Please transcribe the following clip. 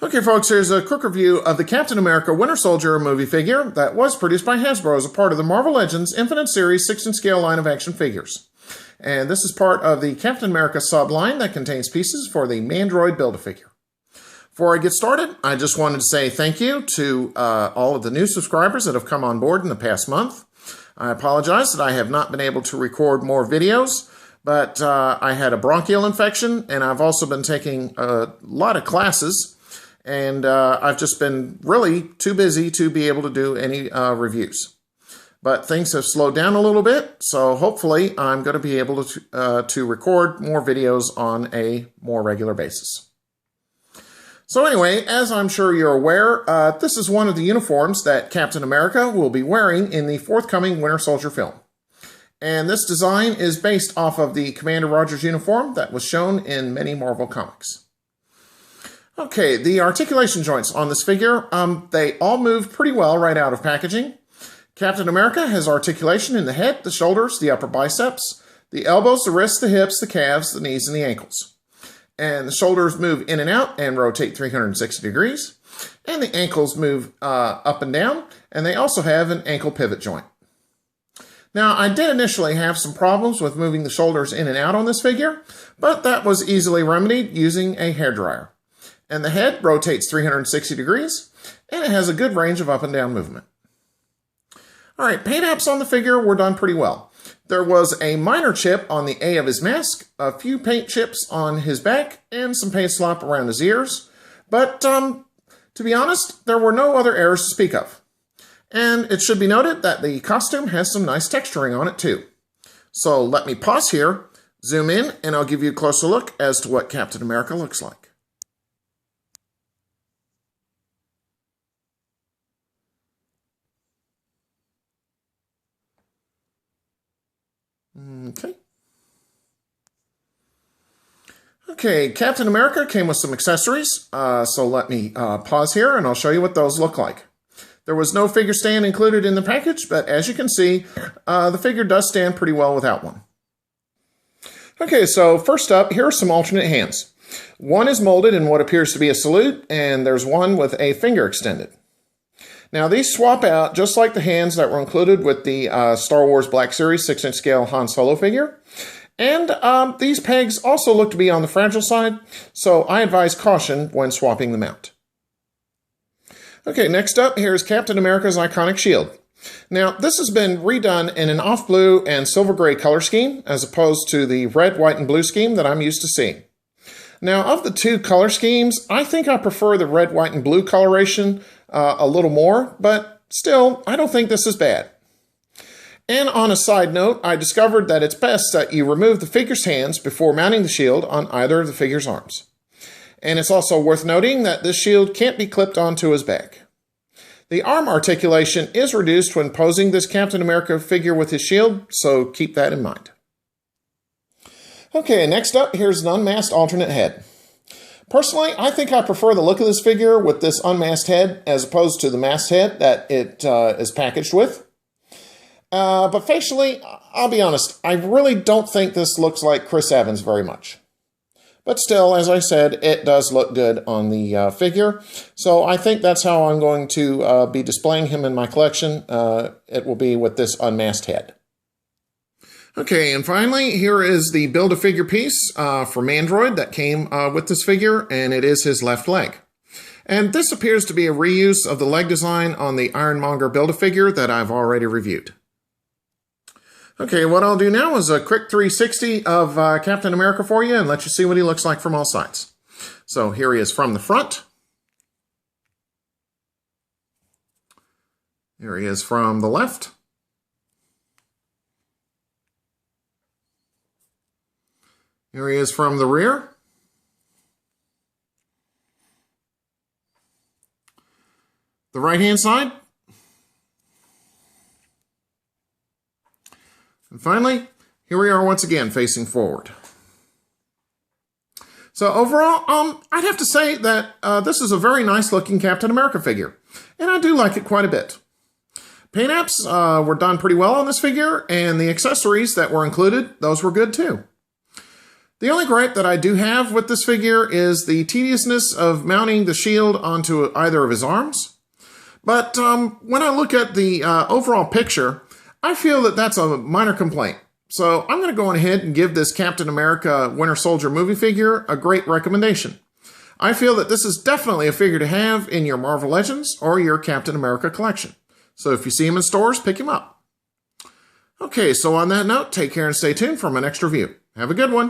Okay, folks, here's a quick review of the Captain America Winter Soldier movie figure that was produced by Hasbro as a part of the Marvel Legends Infinite Series 6-inch scale line of action figures. And this is part of the Captain America sub-line that contains pieces for the Mandroid Build-A-Figure. Before I get started, I just wanted to say thank you to all of the new subscribers that have come on board in the past month. I apologize that I have not been able to record more videos, but I had a bronchial infection, and I've also been taking a lot of classes. And I've just been really too busy to be able to do any reviews. But things have slowed down a little bit, so hopefully I'm going to be able to record more videos on a more regular basis. So anyway, as I'm sure you're aware, this is one of the uniforms that Captain America will be wearing in the forthcoming Winter Soldier film. And this design is based off of the Commander Rogers uniform that was shown in many Marvel comics. Okay, the articulation joints on this figure, they all move pretty well right out of packaging. Captain America has articulation in the head, the shoulders, the upper biceps, the elbows, the wrists, the hips, the calves, the knees, and the ankles. And the shoulders move in and out and rotate 360 degrees. And the ankles move up and down, and they also have an ankle pivot joint. Now, I did initially have some problems with moving the shoulders in and out on this figure, but that was easily remedied using a hairdryer. And the head rotates 360 degrees, and it has a good range of up and down movement. All right, paint apps on the figure were done pretty well. There was a minor chip on the A of his mask, a few paint chips on his back, and some paint slop around his ears. But to be honest, there were no other errors to speak of. And it should be noted that the costume has some nice texturing on it too. So let me pause here, zoom in, and I'll give you a closer look as to what Captain America looks like. Okay, Captain America came with some accessories, so let me pause here and I'll show you what those look like. There was no figure stand included in the package, but as you can see, the figure does stand pretty well without one. Okay, so first up, here are some alternate hands. One is molded in what appears to be a salute, and there's one with a finger extended. Now, these swap out just like the hands that were included with the Star Wars Black Series 6-inch scale Han Solo figure. And these pegs also look to be on the fragile side, so I advise caution when swapping them out. Okay, next up, here's Captain America's iconic shield. Now, this has been redone in an off-blue and silver-gray color scheme, as opposed to the red, white, and blue scheme that I'm used to seeing. Now, of the two color schemes, I think I prefer the red, white, and blue coloration a little more, but still, I don't think this is bad. And on a side note, I discovered that it's best that you remove the figure's hands before mounting the shield on either of the figure's arms. And it's also worth noting that this shield can't be clipped onto his back. The arm articulation is reduced when posing this Captain America figure with his shield, so keep that in mind. Okay, next up, here's an unmasked alternate head. Personally, I think I prefer the look of this figure with this unmasked head as opposed to the masked head that it is packaged with. But facially, I'll be honest, I really don't think this looks like Chris Evans very much. But still, as I said, it does look good on the figure. So I think that's how I'm going to be displaying him in my collection. It will be with this unmasked head. Okay, and finally, here is the Build-A-Figure piece for Mandroid that came with this figure, and it is his left leg. And this appears to be a reuse of the leg design on the Ironmonger Build-A-Figure that I've already reviewed. Okay, what I'll do now is a quick 360 of Captain America for you and let you see what he looks like from all sides. So here he is from the front. Here he is from the left. Here he is from the rear. The right-hand side. And finally, here we are once again facing forward. So overall, I'd have to say that this is a very nice looking Captain America figure. And I do like it quite a bit. Paint apps were done pretty well on this figure, and the accessories that were included, those were good too. The only gripe that I do have with this figure is the tediousness of mounting the shield onto either of his arms. But when I look at the overall picture, I feel that that's a minor complaint. So I'm going to go on ahead and give this Captain America Winter Soldier movie figure a great recommendation. I feel that this is definitely a figure to have in your Marvel Legends or your Captain America collection. So if you see him in stores, pick him up. Okay, so on that note, take care and stay tuned for my next review. Have a good one.